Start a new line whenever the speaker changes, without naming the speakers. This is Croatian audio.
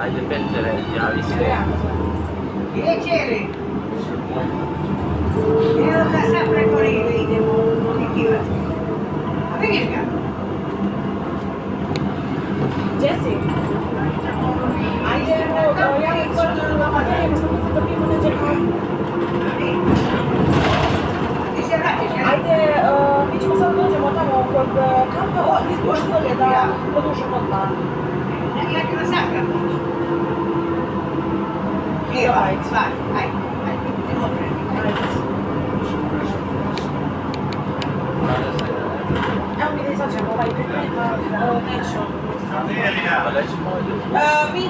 Ajde Petere, javi se.
Gdje cijeli? Evo ga sad preko rive idemo odikivati. A vidiš ga?
Gdje si? Ajde, ja mi kod na materijem sam mislim da pimo neđe kafu.
Ti se vratiš, jel?
Ajde, mi ćemo sad dođemo tamo kod kampa, mi smo što da produžimo odmah.
Ja ću na sahran doći. Evo, ajde, stvari, ajde, idemo prvi.
Evo mi da izađemo ovaj pripremiti, neću.
Pa da ćemo ovdje.
Mi